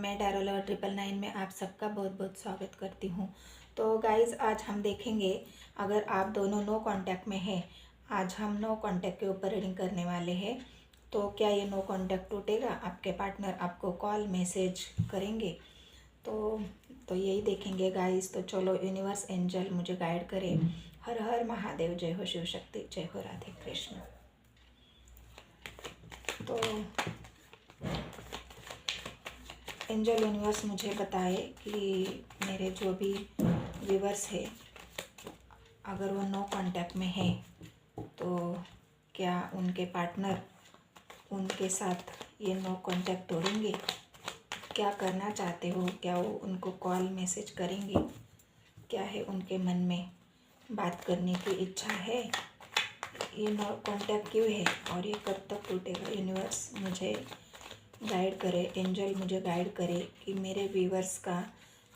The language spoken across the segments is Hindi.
मैं टैरो लवर 999 में आप सबका बहुत बहुत स्वागत करती हूँ। तो गाइज़, आज हम देखेंगे, अगर आप दोनों नो कांटेक्ट में हैं, आज हम नो कांटेक्ट के ऊपर रीडिंग करने वाले हैं। तो क्या ये नो कांटेक्ट टूटेगा? आपके पार्टनर आपको कॉल मैसेज करेंगे? तो यही देखेंगे गाइज़। तो चलो, यूनिवर्स एंजल मुझे गाइड करे। हर हर महादेव, जय हो शिव शक्ति, जय हो राधे कृष्ण। तो एंजल यूनिवर्स मुझे बताए कि मेरे जो भी व्यूवर्स है, अगर वो नो कांटेक्ट में है तो क्या उनके पार्टनर उनके साथ ये नो कांटेक्ट तोड़ेंगे? क्या करना चाहते हो? क्या वो उनको कॉल मैसेज करेंगे? क्या है उनके मन में? बात करने की इच्छा है? ये नो कांटेक्ट क्यों है और ये कब तक टूटेगा? यूनिवर्स मुझे गाइड करे, एंजल मुझे गाइड करे कि मेरे व्यूवर्स का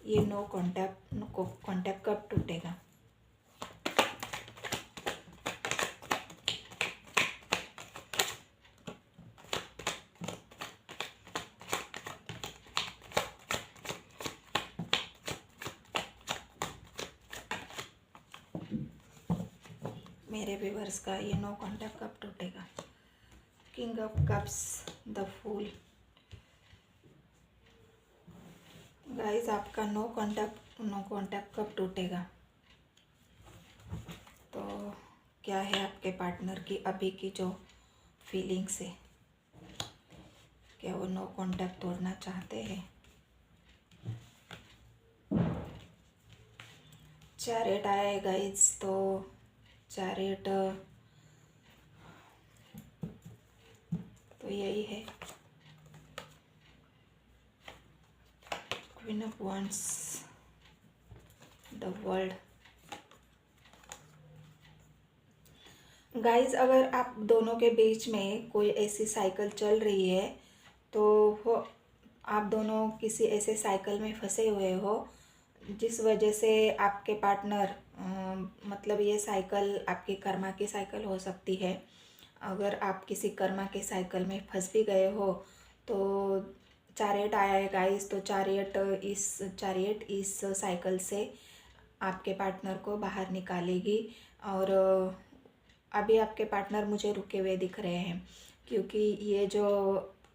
ये नो कांटेक्ट कब टूटेगा। मेरे व्यूवर्स का ये नो कांटेक्ट कब टूटेगा? King of cups, the fool. Guys, आपका नो कांटेक्ट कब टूटेगा? तो क्या है आपके पार्टनर की अभी की जो फीलिंग्स है? क्या वो नो कांटेक्ट तोड़ना चाहते हैं? चैरियट आया है गाइस। तो चैरियट तो यही है, queen of wands, the world. Guys, अगर आप दोनों के बीच में कोई ऐसी साइकिल चल रही है तो वो आप दोनों किसी ऐसे साइकिल में फंसे हुए हो जिस वजह से आपके पार्टनर मतलब ये साइकिल आपकी कर्मा की साइकिल हो सकती है। अगर आप किसी कर्मा के साइकिल में फंस भी गए हो तो चैरियट आया है गाइस। तो चैरियट इस साइकिल से आपके पार्टनर को बाहर निकालेगी। और अभी आपके पार्टनर मुझे रुके हुए दिख रहे हैं, क्योंकि ये जो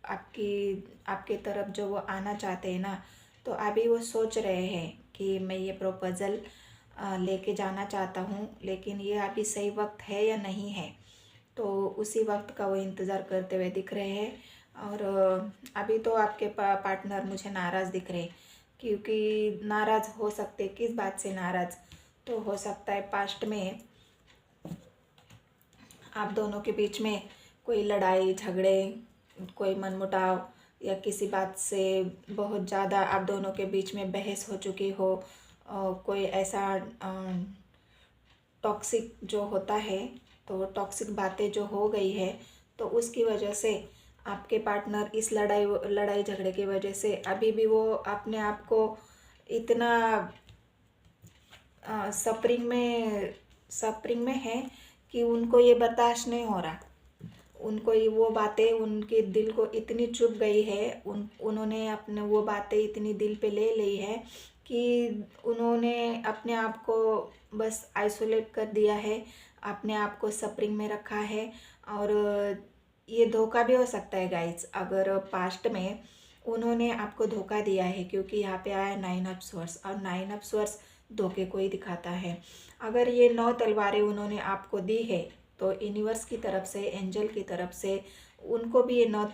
आपके तरफ जो वो आना चाहते हैं ना, तो अभी वो सोच रहे हैं कि मैं ये प्रपोज़ल लेके जाना चाहता हूँ, लेकिन ये अभी सही वक्त है या नहीं है। तो उसी वक्त का वो इंतज़ार करते हुए दिख रहे हैं। और अभी तो आपके पार्टनर मुझे नाराज़ दिख रहे, क्योंकि नाराज़ हो सकते, किस बात से नाराज़? तो हो सकता है पास्ट में आप दोनों के बीच में कोई लड़ाई झगड़े, कोई मनमुटाव या किसी बात से बहुत ज़्यादा आप दोनों के बीच में बहस हो चुकी हो। कोई ऐसा टॉक्सिक जो होता है, तो टॉक्सिक बातें जो हो गई है, तो उसकी वजह से आपके पार्टनर इस लड़ाई झगड़े की वजह से अभी भी वो अपने आप को इतना सफरिंग में है कि उनको ये बर्दाश्त नहीं हो रहा। उनको ये वो बातें उनके दिल को इतनी चुभ गई है, उन्होंने अपने वो बातें इतनी दिल पे ले ली है कि उन्होंने अपने आप को बस आइसोलेट कर दिया है, अपने आप को सफरिंग में रखा है। और ये धोखा भी हो सकता है गाइस, अगर पास्ट में उन्होंने आपको धोखा दिया है, क्योंकि यहाँ पे आया 9 ऑफ स्वॉर्ड्स, और 9 ऑफ स्वॉर्ड्स धोखे को ही दिखाता है। अगर ये 9 तलवारें उन्होंने आपको दी है तो यूनिवर्स की तरफ से, एंजल की तरफ से उनको भी ये 9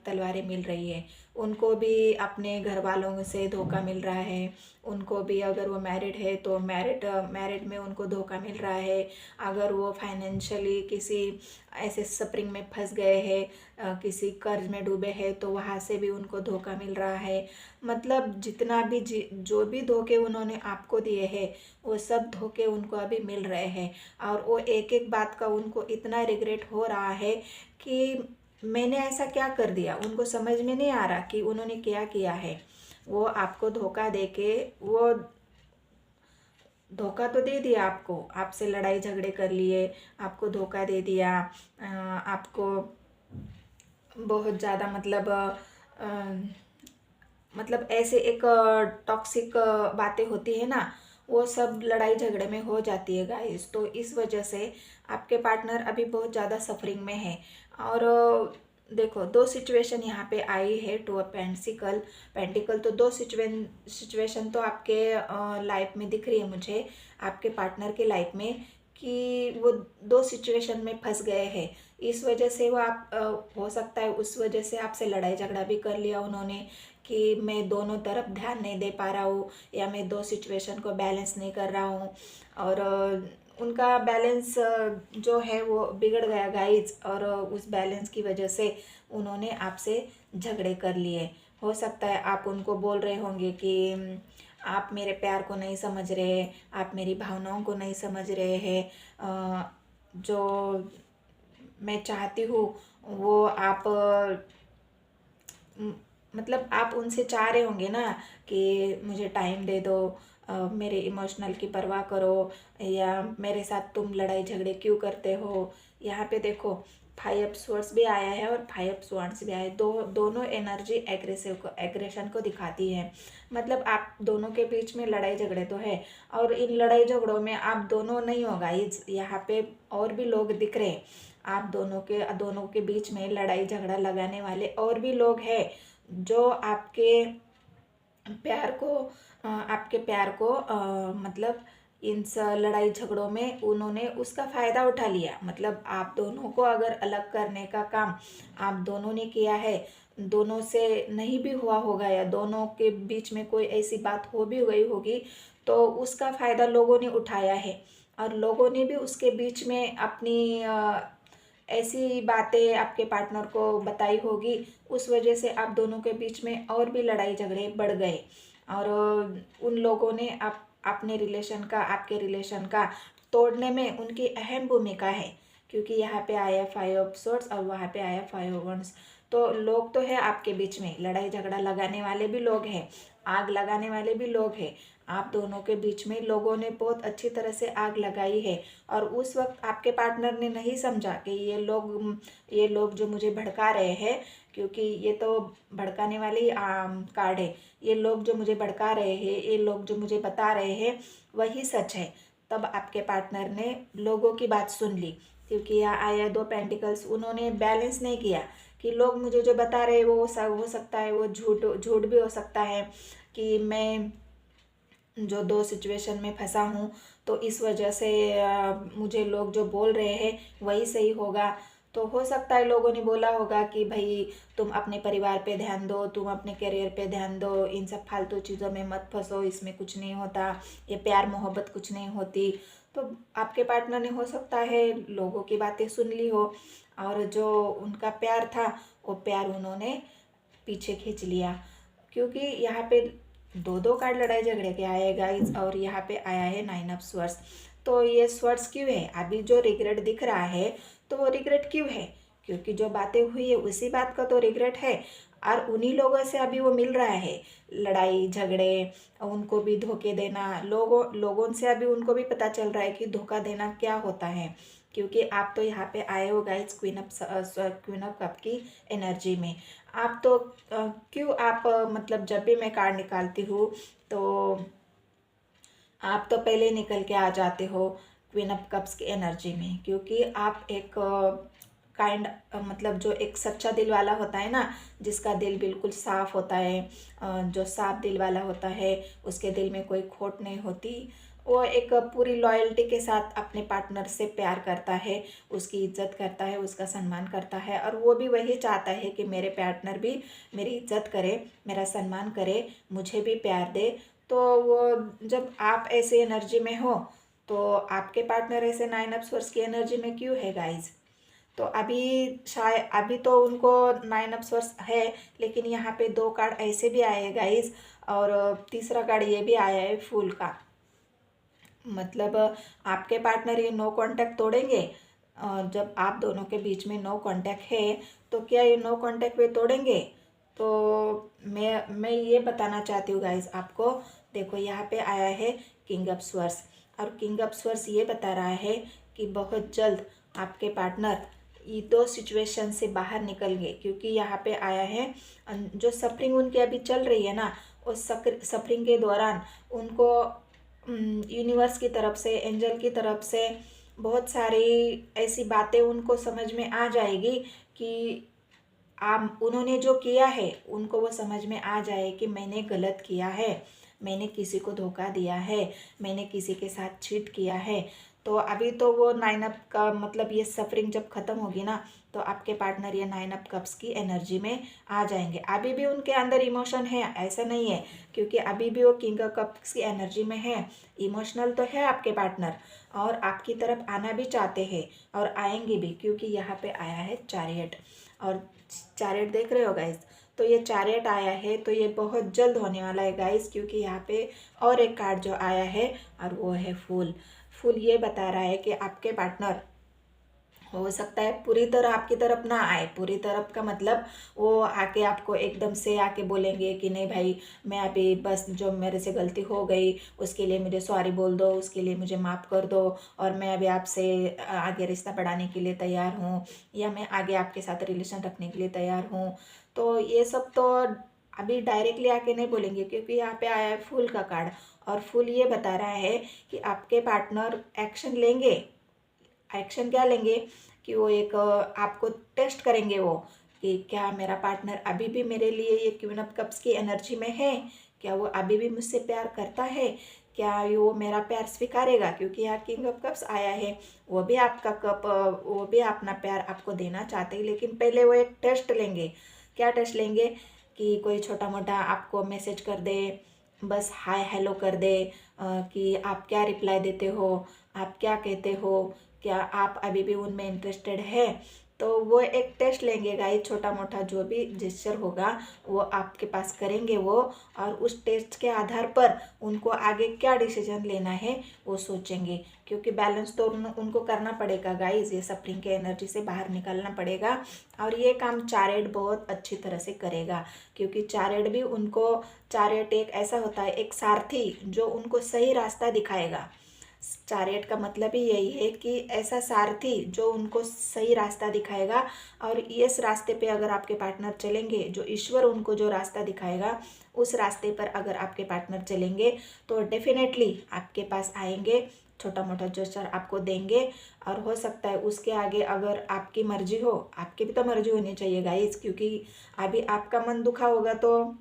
तलवारें मिल रही है। उनको भी अपने घर वालों से धोखा मिल रहा है। उनको भी, अगर वो मैरिड है तो मैरिड में उनको धोखा मिल रहा है। अगर वो फाइनेंशियली किसी ऐसे सफरिंग में फंस गए हैं, किसी कर्ज में डूबे हैं, तो वहाँ से भी उनको धोखा मिल रहा है। मतलब जितना भी जो भी धोखे उन्होंने आपको दिए हैं, वो सब धोखे उनको अभी मिल रहे हैं। और वो एक एक बात का उनको इतना रिग्रेट हो रहा है कि मैंने ऐसा क्या कर दिया। उनको समझ में नहीं आ रहा कि उन्होंने क्या किया है। वो आपको धोखा देके, वो धोखा तो दे दिया आपको, आपसे लड़ाई झगड़े कर लिए, आपको धोखा दे दिया, आपको बहुत ज़्यादा मतलब मतलब ऐसे एक टॉक्सिक बातें होती है ना, वो सब लड़ाई झगड़े में हो जाती है गाइस। तो इस वजह से आपके पार्टनर अभी बहुत ज़्यादा सफरिंग में है। और देखो, दो सिचुएशन यहाँ पे आई है, टू ऑफ पेंटिकल पेंटिकल। तो दो सिचुएशन तो आपके लाइफ में दिख रही है मुझे, आपके पार्टनर के लाइफ में, कि वो दो सिचुएशन में फंस गए हैं। इस वजह से वो हो सकता है उस वजह से आपसे लड़ाई झगड़ा भी कर लिया उन्होंने, कि मैं दोनों तरफ ध्यान नहीं दे पा रहा हूँ, या मैं दो सिचुएशन को बैलेंस नहीं कर रहा हूँ। और उनका बैलेंस जो है वो बिगड़ गया गाइज, और उस बैलेंस की वजह से उन्होंने आपसे झगड़े कर लिए। हो सकता है आप उनको बोल रहे होंगे कि आप मेरे प्यार को नहीं समझ रहे, आप मेरी भावनाओं को नहीं समझ रहे हैं, जो मैं चाहती हूँ वो आप मतलब आप उनसे चाह रहे होंगे ना कि मुझे टाइम दे दो, मेरे इमोशनल की परवाह करो, या मेरे साथ तुम लड़ाई झगड़े क्यों करते हो। यहाँ पे देखो, 5 स्वॉर्ड्स भी आया है और 5 स्वॉर्ड्स भी आया है। दोनों एनर्जी एग्रेशन को दिखाती है। मतलब आप दोनों के बीच में लड़ाई झगड़े तो है, और इन लड़ाई झगड़ों में आप दोनों नहीं होगा, यहाँ पे और भी लोग दिख रहे हैं। आप दोनों के बीच में लड़ाई झगड़ा लगाने वाले और भी लोग हैं, जो आपके प्यार को मतलब इन लड़ाई झगड़ों में उन्होंने उसका फ़ायदा उठा लिया। मतलब आप दोनों को अगर अलग करने का काम आप दोनों ने किया है, दोनों से नहीं भी हुआ होगा, या दोनों के बीच में कोई ऐसी बात हो भी गई होगी, तो उसका फ़ायदा लोगों ने उठाया है। और लोगों ने भी उसके बीच में अपनी ऐसी बातें आपके पार्टनर को बताई होगी, उस वजह से आप दोनों के बीच में और भी लड़ाई झगड़े बढ़ गए। और उन लोगों ने आपके रिलेशन का तोड़ने में उनकी अहम भूमिका है, क्योंकि यहाँ पे आया 5 ऑफ स्वॉर्ड्स और वहाँ पे आया 5 ऑफ wands। तो लोग तो है आपके बीच में, लड़ाई झगड़ा लगाने वाले भी लोग हैं, आग लगाने वाले भी लोग हैं। आप दोनों के बीच में लोगों ने बहुत अच्छी तरह से आग लगाई है, और उस वक्त आपके पार्टनर ने नहीं समझा कि ये लोग जो मुझे भड़का रहे हैं, क्योंकि ये तो भड़काने वाली कार्ड है, ये लोग जो मुझे भड़का रहे हैं, ये लोग जो मुझे बता रहे हैं वही सच है। तब आपके पार्टनर ने लोगों की बात सुन ली, क्योंकि यहाँ आया 2 पेंटिकल्स। उन्होंने बैलेंस नहीं किया कि लोग मुझे जो बता रहे हैं वो हो सकता है वो झूठ भी हो सकता है, कि मैं जो 2 सिचुएशन में फंसा हूँ, तो इस वजह से मुझे लोग जो बोल रहे हैं वही सही होगा। तो हो सकता है लोगों ने बोला होगा कि भाई तुम अपने परिवार पे ध्यान दो, तुम अपने करियर पे ध्यान दो, इन सब फालतू चीज़ों में मत फंसो, इसमें कुछ नहीं होता, ये प्यार मोहब्बत कुछ नहीं होती। तो आपके पार्टनर ने हो सकता है लोगों की बातें सुन ली हो, और जो उनका प्यार था वो प्यार उन्होंने पीछे खींच लिया। क्योंकि यहाँ पे 2 कार्ड लड़ाई झगड़े के आए गाइस, और यहाँ पे आया है 9 ऑफ स्वॉर्ड्स। तो ये स्वॉर्ड्स क्यों है? अभी जो रिग्रेट दिख रहा है, तो वो रिग्रेट क्यों है? क्योंकि जो बातें हुई है उसी बात का तो रिग्रेट है, और उन्हीं लोगों से अभी वो मिल रहा है। लड़ाई झगड़े, उनको भी धोखे देना, लोगों से अभी उनको भी पता चल रहा है कि धोखा देना क्या होता है। क्योंकि आप तो यहाँ पे आए हो गाइस क्वीन ऑफ कप की एनर्जी में। आप तो क्यों आप मतलब जब भी मैं कार्ड निकालती हूँ तो आप तो पहले निकल के आ जाते हो क्वीन ऑफ कप्स की एनर्जी में, क्योंकि आप एक काइंड मतलब जो एक सच्चा दिल वाला होता है ना, जिसका दिल बिल्कुल साफ़ होता है, जो साफ दिल वाला होता है, उसके दिल में कोई खोट नहीं होती, वो एक पूरी लॉयल्टी के साथ अपने पार्टनर से प्यार करता है, उसकी इज्जत करता है, उसका सम्मान करता है, और वो भी वही चाहता है कि मेरे पार्टनर भी मेरी इज्जत करे, मेरा सम्मान करे, मुझे भी प्यार दे। तो वो जब आप ऐसे एनर्जी में हो, तो आपके पार्टनर ऐसे 9 ऑफ स्वॉर्ड्स की एनर्जी में क्यों है गाइज? तो अभी तो उनको 9 ऑफ स्वॉर्ड्स है, लेकिन यहाँ पे 2 कार्ड ऐसे भी आए हैं गाइज, और तीसरा कार्ड ये भी आया है फूल का। मतलब आपके पार्टनर ये नो कांटेक्ट तोड़ेंगे। जब आप दोनों के बीच में नो कांटेक्ट है, तो क्या ये नो कांटेक्ट वे तोड़ेंगे? तो मैं ये बताना चाहती हूँ गाइज आपको। देखो यहाँ पे आया है किंग ऑफ स्वॉर्ड्स, और किंग ऑफ स्वॉर्ड्स ये बता रहा है कि बहुत जल्द आपके पार्टनर ये दो सिचुएशन से बाहर निकल गए, क्योंकि यहाँ पे आया है जो सफरिंग उनकी अभी चल रही है ना, उस सफरिंग के दौरान उनको यूनिवर्स की तरफ से, एंजल की तरफ से बहुत सारी ऐसी बातें उनको समझ में आ जाएगी कि आप उन्होंने जो किया है उनको वो समझ में आ जाए कि मैंने गलत किया है, मैंने किसी को धोखा दिया है, मैंने किसी के साथ चीट किया है। तो अभी तो वो 9 अप का मतलब ये सफरिंग जब ख़त्म होगी ना, तो आपके पार्टनर ये 9 अप कप्स की एनर्जी में आ जाएंगे। अभी भी उनके अंदर इमोशन है, ऐसा नहीं है, क्योंकि अभी भी वो किंग ऑफ कप्स की एनर्जी में है। इमोशनल तो है आपके पार्टनर, और आपकी तरफ आना भी चाहते हैं और आएंगे भी, क्योंकि यहाँ पे आया है चैरियट। और चैरियट देख रहे हो गाइस, तो ये चैरियट आया है, तो ये बहुत जल्द होने वाला है गाइस, क्योंकि यहाँ पे और एक कार्ड जो आया है और वो है फूल। फूल ये बता रहा है कि आपके पार्टनर हो सकता है पूरी तरह आपकी तरफ ना आए। पूरी तरफ का मतलब वो आके आपको एकदम से आके बोलेंगे कि नहीं भाई, मैं अभी बस जो मेरे से गलती हो गई उसके लिए मुझे सॉरी बोल दो, उसके लिए मुझे माफ़ कर दो, और मैं अभी आपसे आगे रिश्ता बढ़ाने के लिए तैयार हूँ, या मैं आगे आपके साथ रिलेशन रखने के लिए तैयार हूँ। तो ये सब तो अभी डायरेक्टली आके नहीं बोलेंगे, क्योंकि यहाँ पे आया है फूल का कार्ड, और फूल ये बता रहा है कि आपके पार्टनर एक्शन लेंगे। एक्शन क्या लेंगे कि वो एक आपको टेस्ट करेंगे, वो कि क्या मेरा पार्टनर अभी भी मेरे लिए ये क्वीन ऑफ कप्स की एनर्जी में है, क्या वो अभी भी मुझसे प्यार करता है, क्या वो मेरा प्यार स्वीकारेगा, क्योंकि यहाँ किंग ऑफ कप्स आया है। वो भी आपका कप, वो भी अपना प्यार आपको देना चाहते हैं, लेकिन पहले वो एक टेस्ट लेंगे। क्या टेस्ट लेंगे कि कोई छोटा मोटा आपको मैसेज कर दे, बस हाय हेलो कर दे, कि आप क्या रिप्लाई देते हो, आप क्या कहते हो, क्या आप अभी भी उनमें इंटरेस्टेड है। तो वो एक टेस्ट लेंगे गाइस, छोटा मोटा जो भी जेस्चर होगा वो आपके पास करेंगे वो, और उस टेस्ट के आधार पर उनको आगे क्या डिसीजन लेना है वो सोचेंगे, क्योंकि बैलेंस तो उनको करना पड़ेगा गाइस, ये सफरिंग के एनर्जी से बाहर निकलना पड़ेगा। और ये काम चैरियट बहुत अच्छी तरह से करेगा, क्योंकि चैरियट भी उनको, चैरियट एक ऐसा होता है, एक सारथी जो उनको सही रास्ता दिखाएगा। चैरियट का मतलब ही यही है कि ऐसा सारथी जो उनको सही रास्ता दिखाएगा, और इस रास्ते पे अगर आपके पार्टनर चलेंगे, जो ईश्वर उनको जो रास्ता दिखाएगा उस रास्ते पर अगर आपके पार्टनर चलेंगे तो डेफिनेटली आपके पास आएंगे, छोटा मोटा जेस्चर आपको देंगे। और हो सकता है उसके आगे अगर आपकी मर्जी हो, आपकी भी तो मर्जी होनी चाहिए गाइस, क्योंकि अभी आपका मन दुखा होगा तो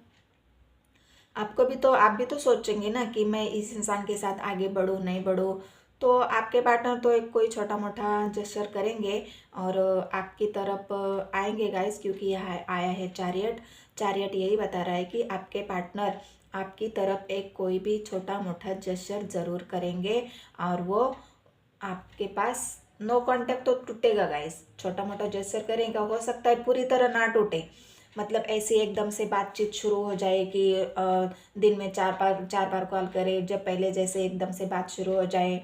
आपको भी तो, आप भी तो सोचेंगे ना कि मैं इस इंसान के साथ आगे बढ़ूँ नहीं बढ़ूँ। तो आपके पार्टनर तो एक कोई छोटा मोटा जेस्चर करेंगे और आपकी तरफ आएंगे गाइस, क्योंकि यहाँ आया है चैरियट। चैरियट यही बता रहा है कि आपके पार्टनर आपकी तरफ एक कोई भी छोटा मोटा जेस्चर ज़रूर करेंगे, और वो आपके पास नो कांटेक्ट तो टूटेगा गाइस, छोटा मोटा जेस्चर करेगा, हो सकता है पूरी तरह ना टूटे, मतलब ऐसे एकदम से बातचीत शुरू हो जाए कि दिन में 4 बार कॉल करें, जब पहले जैसे एकदम से बात शुरू हो जाए,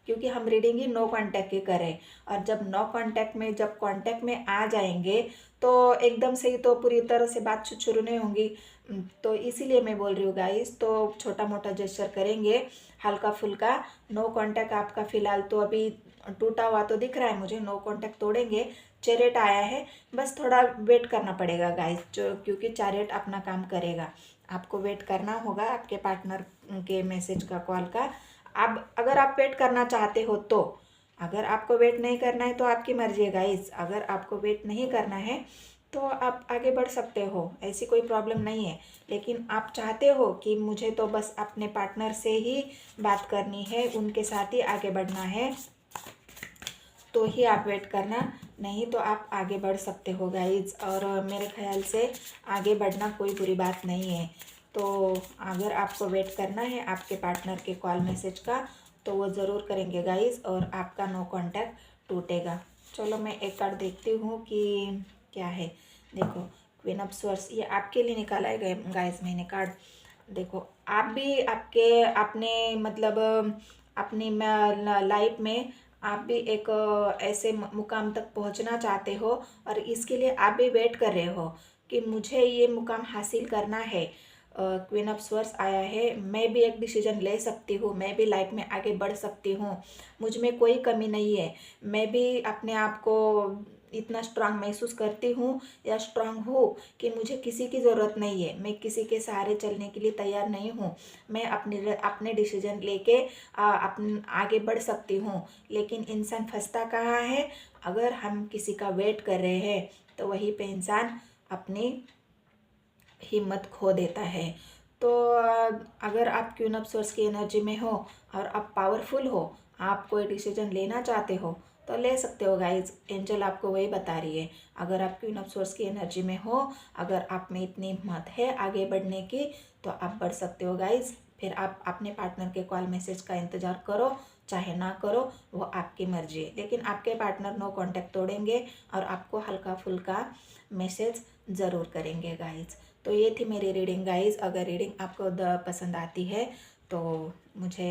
क्योंकि हम रीडिंग ही नो कांटेक्ट की करें। और जब नो कांटेक्ट में, जब कांटेक्ट में आ जाएंगे तो एकदम से ही तो पूरी तरह से बातचीत शुरू नहीं होंगी। तो इसीलिए मैं बोल रही हूँ गाइस, तो छोटा मोटा जेस्चर करेंगे, हल्का फुल्का। नो कांटेक्ट आपका फ़िलहाल तो अभी टूटा हुआ तो दिख रहा है मुझे, नो कांटेक्ट तोड़ेंगे। चैरियट आया है, बस थोड़ा वेट करना पड़ेगा गाइस, जो क्योंकि चैरियट अपना काम करेगा, आपको वेट करना होगा आपके पार्टनर के मैसेज का, कॉल का। अब अगर आप वेट करना चाहते हो तो, अगर आपको वेट नहीं करना है तो आपकी मर्जी है गाइस। अगर आपको वेट नहीं करना है तो आप आगे बढ़ सकते हो, ऐसी कोई प्रॉब्लम नहीं है। लेकिन आप चाहते हो कि मुझे तो बस अपने पार्टनर से ही बात करनी है, उनके साथ ही आगे बढ़ना है, तो ही आप वेट करना, नहीं तो आप आगे बढ़ सकते हो गाइज। और मेरे ख्याल से आगे बढ़ना कोई बुरी बात नहीं है। तो अगर आपको वेट करना है आपके पार्टनर के कॉल मैसेज का तो वो ज़रूर करेंगे गाइज, और आपका नो कांटेक्ट टूटेगा। चलो मैं एक कार्ड देखती हूँ कि क्या है। देखो क्वीन ऑफ स्वॉर्ड्स, ये आपके लिए निकाला है गाइज मैंने कार्ड। देखो आप भी आपके अपने मतलब अपनी लाइफ में आप भी एक ऐसे मुकाम तक पहुंचना चाहते हो, और इसके लिए आप भी वेट कर रहे हो कि मुझे ये मुकाम हासिल करना है। क्वीन ऑफ स्वॉर्ड्स आया है, मैं भी एक डिसीजन ले सकती हूँ, मैं भी लाइफ में आगे बढ़ सकती हूँ, मुझ में कोई कमी नहीं है, मैं भी अपने आप को इतना स्ट्रांग महसूस करती हूँ या स्ट्रांग हूँ कि मुझे किसी की ज़रूरत नहीं है, मैं किसी के सहारे चलने के लिए तैयार नहीं हूँ। मैं अपने डिसीजन लेके अपन आगे बढ़ सकती हूँ। लेकिन इंसान फंसता कहाँ है? अगर हम किसी का वेट कर रहे हैं तो वहीं पे इंसान अपनी हिम्मत खो देता है। तो अगर आप क्वीन ऑफ सोर्स की एनर्जी में हो और आप पावरफुल हो, आप कोई डिसीजन लेना चाहते हो तो ले सकते हो गाइज। एंजल आपको वही बता रही है। अगर आप क्वीन ऑफ सोर्स की एनर्जी में हो, अगर आप में इतनी हिम्मत है आगे बढ़ने की, तो आप बढ़ सकते हो गाइज। फिर आप अपने पार्टनर के कॉल मैसेज का इंतज़ार करो, चाहे ना करो, वो आपकी मर्जी है। लेकिन आपके पार्टनर नो कांटेक्ट तोड़ेंगे और आपको हल्का फुल्का मैसेज ज़रूर करेंगे गाइज। तो ये थी मेरी रीडिंग गाइज। अगर रीडिंग आपको पसंद आती है तो मुझे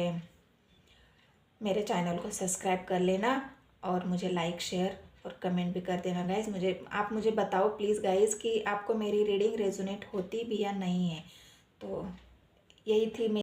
मेरे चैनल को सब्सक्राइब कर लेना और मुझे लाइक शेयर और कमेंट भी कर देना गाइज। मुझे बताओ प्लीज़ गाइज कि आपको मेरी रीडिंग रेजोनेट होती भी या नहीं है। तो यही थी